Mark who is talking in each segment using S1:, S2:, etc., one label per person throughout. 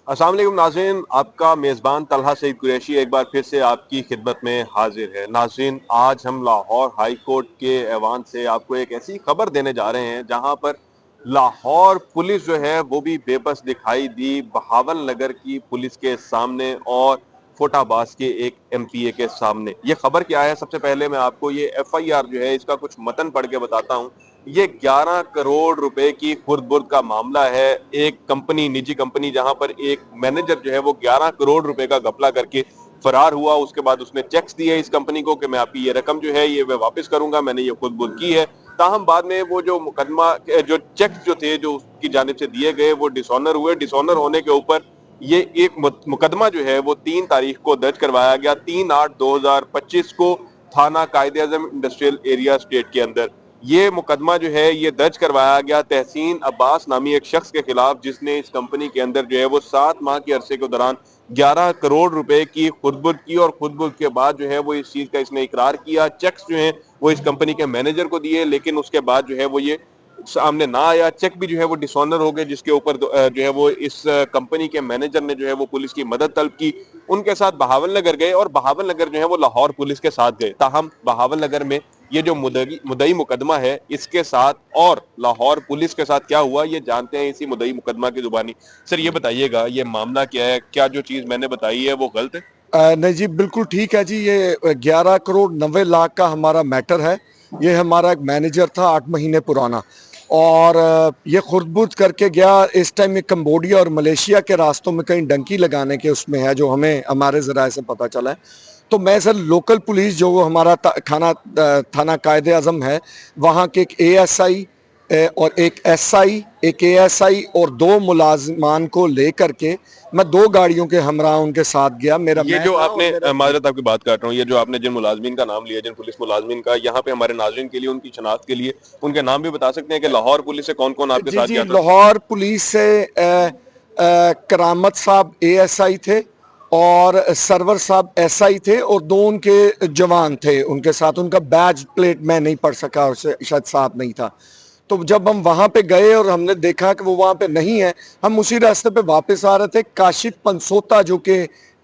S1: अस्सलाम वालेकुम नाज़रीन, आपका मेज़बान तलहा सईद कुरैशी एक बार फिर से आपकी खिदमत में हाजिर है। नाज़रीन, आज हम लाहौर हाई कोर्ट के ऐवान से आपको एक ऐसी खबर देने जा रहे हैं जहां पर लाहौर पुलिस जो है वो भी बेबस दिखाई दी बहावल नगर की पुलिस के सामने और फोटाबाज के एक एमपीए के सामने। ये खबर क्या है, सबसे पहले मैं आपको ये एफआईआर जो है इसका कुछ मतन पढ़ के बताता हूँ। ये 11 करोड़ रुपए की खुर्द-बुर्द का मामला है। एक कंपनी, निजी कंपनी, जहां पर एक मैनेजर जो है वो 11 करोड़ रुपए का घपला करके फरार हुआ। उसके बाद उसने चेक्स दिए इस कंपनी को कि मैं आपकी ये रकम जो है ये मैं वापस करूंगा, मैंने ये खुर्द-बुर्द की है। ताहम बाद में वो जो मुकदमा जो चेक्स जो थे जो उसकी जानिब से दिए गए वो डिसऑनर हुए। डिसऑनर होने के ऊपर ये एक मुकदमा जो है वो 3 तारीख को दर्ज करवाया गया, 3/8/2025 को थाना कायदे-आज़म इंडस्ट्रियल एरिया स्टेट के अंदर। ये मुकदमा जो है ये दर्ज करवाया गया तहसीन अब्बास नामी एक शख्स के खिलाफ, जिसने इस कंपनी के अंदर जो है वो 7 माह के अरसे के दौरान 11 करोड़ रुपए की खुर्द-बुर्द की और खुर्द-बुर्द के बाद जो है वो इस चीज का इसने इकरार किया। चेक्स जो है वो इस कंपनी के मैनेजर को दिए, लेकिन उसके बाद जो है वो ये सामने ना आया। चेक भी जो है वो डिसऑनर हो गए, जिसके ऊपर जो है वो इस कंपनी के मैनेजर ने जो है वो पुलिस की मदद तलब की। उनके साथ बहावल नगर गए और बहावल नगर जो है वो लाहौर पुलिस के साथ गए। ताहम बहावल नगर में ये जो मुदई मुकदमा है इसके साथ और लाहौर पुलिस के साथ क्या हुआ ये जानते हैं इसी मुदई मुकदमा की जुबानी। सर ये बताइएगा, ये मामला क्या है? क्या जो चीज मैंने बताई है वो गलत है?
S2: नहीं जी, बिल्कुल ठीक है जी। ये 11 करोड़ 90 लाख का हमारा मैटर है। ये हमारा एक मैनेजर था 8 महीने पुराना, और ये खुर्द-बुर्द करके गया। इस टाइम ये कंबोडिया और मलेशिया के रास्तों में कहीं डंकी लगाने के उसमें है, जो हमें हमारे ज़राए से पता चला है। तो मैं सर लोकल पुलिस जो हमारा थाना कायदे आज़म है, वहाँ के एक एएसआई और एक एसआई, एक एएसआई और 2 मुलाजमान को लेकर के मैं 2 गाड़ियों के हमरा उनके साथ गया। मेरा
S1: ये
S2: मैं
S1: जो
S2: था और
S1: आपने
S2: मेरा भाई।
S1: माजरत आपकी बात काट रहा हूँ, ये जो आपने जिन मुलाजमीन का नाम लिया, जिन पुलिस मुलाजमीन का, यहाँ पे हमारे नाजरीन के लिए उनकी शनाख्त के लिए उनके नाम भी बता सकते हैं कि लाहौर पुलिस से कौन कौन आपके
S2: जी
S1: साथ
S2: जी,
S1: गया था?
S2: लाहौर पुलिस से करामत साहब एएसआई थे, और सरवर साहब एसआई थे, और 2 उनके जवान थे उनके साथ। उनका बैज प्लेट मैं नहीं पढ़ सका, और शायद साथ नहीं था। तो जब हम वहां पे गए और हमने देखा कि वो वहां पे नहीं है, हम उसी रास्ते पे वापस आ रहे थे। काशिफ पंसोता जो कि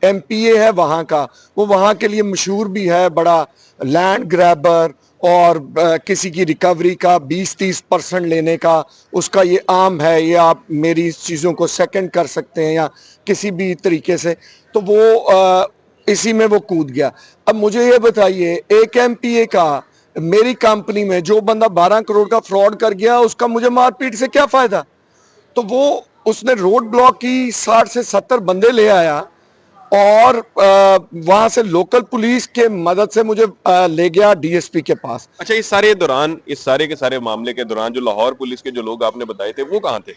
S2: एमपीए है वहां का, वो वहां के लिए मशहूर भी है, बड़ा लैंड ग्रैबर और किसी की रिकवरी का 20-30% लेने का उसका ये आम है। ये आप मेरी इस चीज़ों को सेकंड कर सकते हैं या किसी भी तरीके से। तो वो इसी में वो कूद गया। अब मुझे ये बताइए, एक एमपीए का मेरी कंपनी में जो बंदा 12 करोड़ का फ्रॉड कर गया, उसका मुझे मारपीट से क्या फायदा? तो वो उसने रोड ब्लॉक की, 60 से 70 बंदे ले आया, और वहां से लोकल पुलिस के मदद से मुझे ले गया डीएसपी के पास।
S1: अच्छा, इस सारे दौरान, इस सारे के सारे मामले के दौरान जो लाहौर पुलिस के जो लोग आपने बताए थे वो कहाँ थे?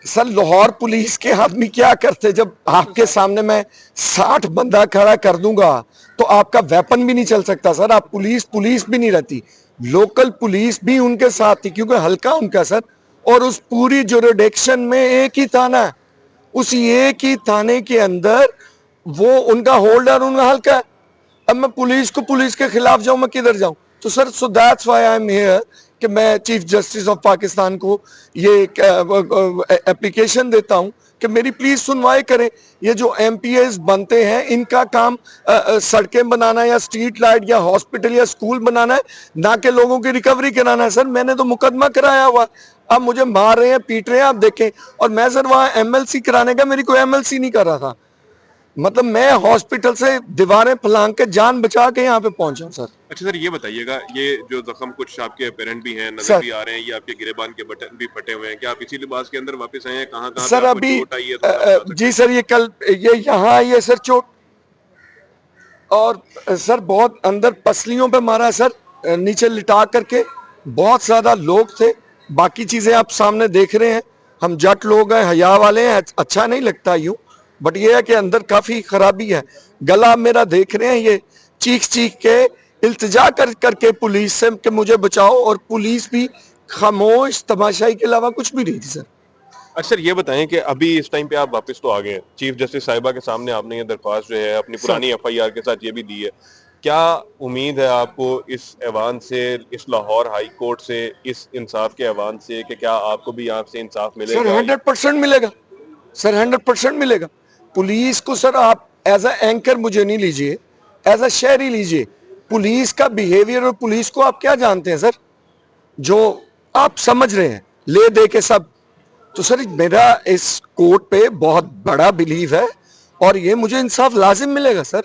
S2: सर लाहौर पुलिस के आदमी क्या करते, जब आपके सामने मैं 60 बंदा खड़ा कर दूंगा तो आपका वेपन भी नहीं चल सकता सर। आप पुलिस पुलिस भी नहीं रहती। लोकल पुलिस भी उनके साथ थी, क्योंकि हल्का उनका सर। और उस पूरी जुरिडिक्शन में एक ही थाना है, उसी एक ही थाने के अंदर वो उनका होल्डर उनका हल्का है। अब मैं पुलिस को पुलिस के खिलाफ जाऊं, मैं किधर जाऊं? तो sir, so that's why I am here कि मैं चीफ जस्टिस ऑफ पाकिस्तान को ये एप्लीकेशन देता हूं कि मेरी प्लीज सुनवाई करें। ये जो एमपीएस बनते हैं, इनका काम सड़कें बनाना या स्ट्रीट लाइट या हॉस्पिटल या स्कूल बनाना है, ना कि लोगों की रिकवरी कराना है। सर मैंने तो मुकदमा कराया हुआ, अब मुझे मार रहे हैं, पीट रहे हैं, आप देखें। और मैं सर वहां एमएलसी कराने का, मेरी कोई एमएलसी नहीं कर रहा था। मतलब मैं हॉस्पिटल से दीवारें फलांग के जान बचा के यहाँ पे पहुंचा सर।
S1: अच्छा सर, ये बताइएगा, ये जो जख्म कुछ आपके अपेरेंट भी हैं, नजर
S2: सर
S1: भी आ रहे हैं, ये आपके गिरेबान के बटन भी फटे हुए हैं, क्या आप इसी लिबास के अंदर वापस आए हैं? कहाँ कहाँ पे
S2: सर
S1: आपको
S2: अभी
S1: चोट आई है, थोड़ा सा बता सकते
S2: जी
S1: हैं?
S2: सर, ये कल ये यहाँ आई है सर चोट। और सर बहुत अंदर पसलियों पे मारा सर, नीचे लिटा करके। बहुत ज्यादा लोग थे। बाकी चीजें आप सामने देख रहे हैं। हम जट लोग हैं, हया वाले हैं, अच्छा नहीं लगता यूं, बट ये है कि अंदर काफी खराबी है। गला मेरा देख रहे हैं, ये चीख चीख के इल्तिजा कर करके पुलिस से कि मुझे बचाओ, और पुलिस भी खामोश तमाशाई के अलावा कुछ भी नहीं थी सर।
S1: अच्छा सर, ये बताएं कि अभी इस टाइम पे आप वापस तो आ गए हैं, चीफ जस्टिस साहिबा के सामने आपने ये दरख्वास्त जो है अपनी
S2: सर
S1: पुरानी एफआईआर के साथ ये भी दी है। क्या उम्मीद है आपको इस ऐवान से, इस लाहौर हाई कोर्ट से, इस इंसाफ के ऐवान से, कि क्या आपको भी यहाँ से इंसाफ
S2: सर
S1: मिलेगा?
S2: 100% मिलेगा। सर 100% मिलेगा। पुलिस को सर आप एज अ एंकर मुझे नहीं लीजिए, एज अ शहरी लीजिए। पुलिस का बिहेवियर और पुलिस को आप क्या जानते हैं सर, जो आप समझ रहे हैं ले दे के सब। तो सर मेरा इस कोर्ट पे बहुत बड़ा बिलीव है और ये मुझे इंसाफ लाजिम मिलेगा सर।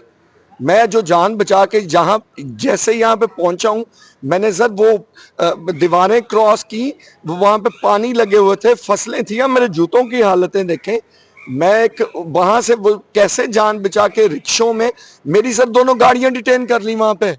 S2: मैं जो जान बचा के जहां जैसे यहाँ पे पहुंचा हूं, मैंने सर वो दीवारें क्रॉस की, वहां पे पानी लगे हुए थे, फसलें थी, मेरे जूतों की हालतें देखें। मैं एक वहां से वो कैसे जान बचा के रिक्शों में, मेरी सर दोनों गाड़ियां डिटेन कर ली वहां पे।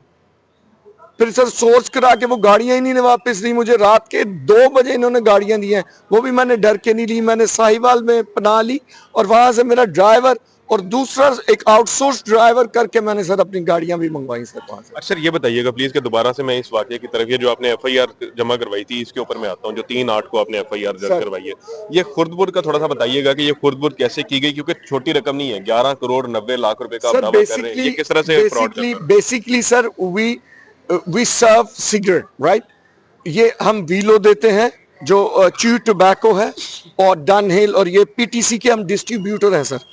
S2: फिर सर सोर्स करा के वो गाड़ियां ही नहीं वापस दी मुझे। रात के 2 बजे इन्होंने गाड़ियां दी हैं, वो भी मैंने डर के नहीं ली। मैंने साहिवाल में पनाह ली और वहां से मेरा ड्राइवर और दूसरा एक आउटसोर्स ड्राइवर करके मैंने सर अपनी गाड़ियां भी मंगवाई सर वहां से।
S1: अच्छा, ये बताइएगा प्लीज कि दोबारा से मैं इस वाकये की तरफ, ये जो आपने एफआईआर जमा करवाई थी इसके ऊपर मैं आता हूँ, जो 3/8 को आपने एफआईआर दर्ज करवाई है, ये खुर्द-बुर्द का थोड़ा सा बताइएगा कि ये खुर्द-बुर्द कैसे की गई, क्योंकि छोटी रकम नहीं है, 11 करोड़ 90 लाख रुपए का आप
S2: सर
S1: दावा कर रहे हैं, ये किस तरह से फ्रॉड करता है?
S2: Basically sir we serve cigarette, right. ये हम वीलो देते हैं जो च्यू टोबैको है, और डन हिल, और ये पीटीसी के हम डिस्ट्रीब्यूटर हैं सर।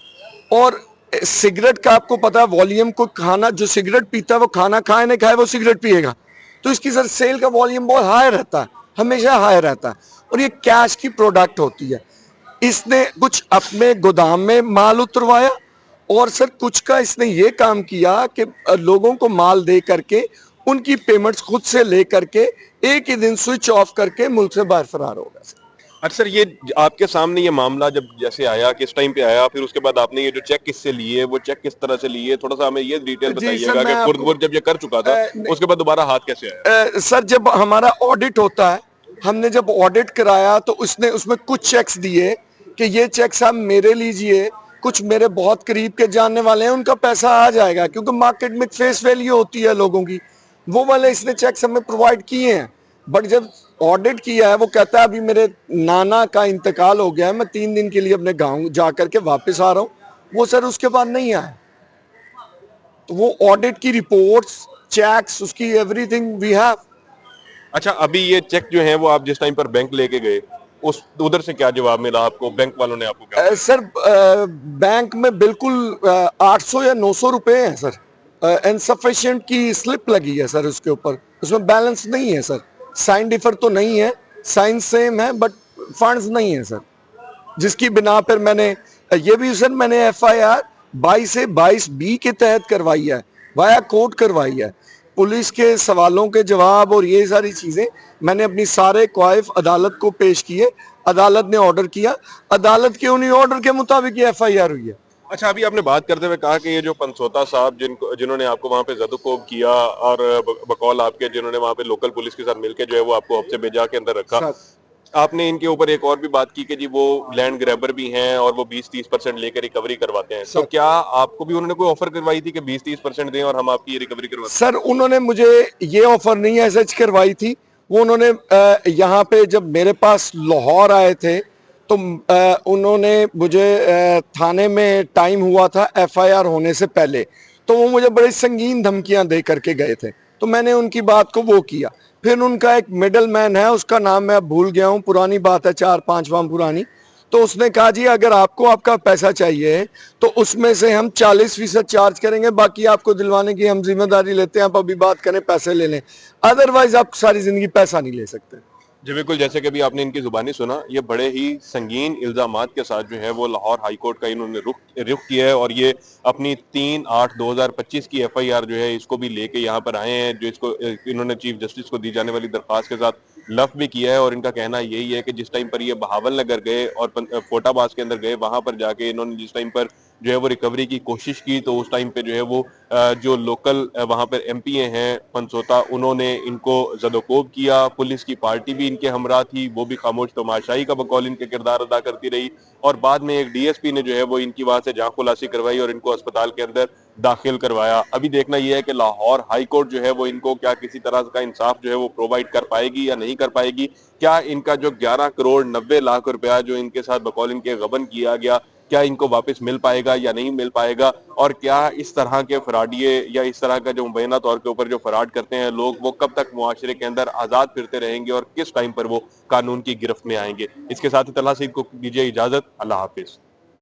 S2: और सिगरेट का आपको पता है वॉल्यूम को, खाना जो सिगरेट पीता है वो खाना खाए ना खाए वो सिगरेट पिएगा, तो इसकी सर सेल का वॉल्यूम बहुत हाई रहता है, हमेशा हाई रहता है, और ये कैश की प्रोडक्ट होती है। इसने कुछ अपने गोदाम में माल उतरवाया, और सर कुछ का इसने ये काम किया कि लोगों को माल दे करके उनकी पेमेंट्स खुद से ले करके एक ही दिन स्विच ऑफ करके मुल्क से बाहर फरार हो गया।
S1: अच्छा सर, ये आपके सामने ये मामला जब जैसे आया, किस टाइम पे आया, फिर उसके बाद आपने ये जो चेक किससे लिए, वो चेक किस तरह से लिए, थोड़ा सा हमें ये डिटेल
S2: जी सर,
S1: बताइएगा कि खुर्द-बुर्द जब ये कर चुका था उसके बाद दोबारा हाथ कैसे आया?
S2: सर जब हमारा ऑडिट होता है, हमने जब ऑडिट कराया तो उसने उसमें कुछ चेक्स दिए कि ये चेक्स आप मेरे लीजिए, कुछ मेरे बहुत करीब के जानने वाले हैं उनका पैसा आ जाएगा, क्योंकि मार्केट में फेस वैल्यू होती है लोगों की, वो वाले इसने चेक्स हमें प्रोवाइड किए हैं। बट जब ऑडिट किया है, वो कहता है अभी मेरे नाना का इंतकाल हो गया है, मैं 3 दिन के लिए अपने गांव जा करके वापस आ रहा हूँ, वो सर उसके बाद नहीं आया। तो वो ऑडिट की रिपोर्ट्स, चेक्स, उसकी एवरीथिंग वी हैव।
S1: अच्छा, अभी ये चेक जो है वो आप जिस टाइम पर बैंक लेके गए, उस उधर से क्या जवाब मिला आपको, बैंक वालों ने आपको क्या?
S2: सर बैंक में बिल्कुल 800 या 900 रुपए हैं सर, इनसफिशिएंट की स्लिप लगी है सर उसके ऊपर, उसमें बैलेंस नहीं है सर। साइन डिफर तो नहीं है, साइन सेम है, बट फंड्स नहीं है सर, जिसकी बिना पर मैंने ये भी सर मैंने एफआईआर 22A-22B के तहत करवाई है, वाया कोर्ट करवाई है। पुलिस के सवालों के जवाब और ये सारी चीजें मैंने अपनी सारे क्वाइफ अदालत को पेश किए, अदालत ने ऑर्डर किया, अदालत के उन्हीं ऑर्डर के मुताबिक ये एफआईआर हुई है।
S1: अच्छा, अभी आपने बात करते हुए कहा कि ये जो पंसोता साहब जिन्होंने आपको वहां पे जदुकोब किया और बकौल आपके जिन्होंने वहां पे लोकल पुलिस के साथ मिलकर जो है वो आपको हफ्ते भेजा के अंदर रखा, आपने इनके ऊपर एक और भी बात की कि जी वो लैंड ग्रैबर भी हैं और वो 20-30% लेकर रिकवरी करवाते हैं, तो क्या आपको भी उन्होंने कोई ऑफर करवाई थी कि 20-30% दें और हम आपकी रिकवरी करवाते
S2: सर उन्होंने मुझे ये ऑफर नहीं ऐसे करवाई थी। वो उन्होंने यहाँ पे जब मेरे पास लाहौर आए थे तो उन्होंने मुझे थाने में टाइम हुआ था एफआईआर होने से पहले, तो वो मुझे बड़ी संगीन धमकियां दे करके गए थे, तो मैंने उनकी बात को वो किया। फिर उनका एक मिडल मैन है, उसका नाम मैं भूल गया हूँ, पुरानी बात है 4-5 माह पुरानी, तो उसने कहा जी अगर आपको आपका पैसा चाहिए तो उसमें से हम 40% चार्ज करेंगे, बाकी आपको दिलवाने की हम जिम्मेदारी लेते हैं, आप अभी बात करें पैसे ले लें, अदरवाइज आप सारी जिंदगी पैसा नहीं ले सकते।
S1: जी बिल्कुल, जैसे कि अभी आपने इनकी जुबानी सुना, ये बड़े ही संगीन इल्जामात के साथ जो है वो लाहौर हाई कोर्ट का इन्होंने रुख किया है और ये अपनी 3/8/2025 की एफआईआर जो है इसको भी लेके यहाँ पर आए हैं, जो इसको इन्होंने चीफ जस्टिस को दी जाने वाली दरख्वास्त के साथ लफ भी किया है। और इनका कहना यही है कि जिस टाइम पर ये बहावल नगर गए और फोटाबाज के अंदर गए, वहां पर जाके इन्होंने जिस टाइम पर जो है वो रिकवरी की कोशिश की, तो उस टाइम पे जो है वो जो लोकल वहां पर एमपीए हैं पंसोता, उन्होंने इनको जदोकोब किया, पुलिस की पार्टी भी इनके हमरा थी, वो भी खामोश तमाशाई का बकौल इनके किरदार अदा करती रही, और बाद में एक डीएसपी ने जो है वो इनकी वहां से जांच खुलासी करवाई और इनको अस्पताल के अंदर दाखिल करवाया। अभी देखना यह है कि लाहौर हाई कोर्ट जो है वो इनको क्या किसी तरह का इंसाफ जो है वो प्रोवाइड कर पाएगी या नहीं कर पाएगी। क्या इनका जो 11 करोड़ 90 लाख रुपया जो इनके साथ बकौल इनके गबन किया गया, क्या इनको वापस मिल पाएगा या नहीं मिल पाएगा, और क्या इस तरह के फराडिये या इस तरह का जो मुबैना तौर के ऊपर जो फराड करते हैं लोग, वो कब तक मुआशरे के अंदर आजाद फिरते रहेंगे और किस टाइम पर वो कानून की गिरफ्त में आएंगे। इसके साथ ही तलहा सईद को दीजिए इजाजत। अल्लाह हाफिज।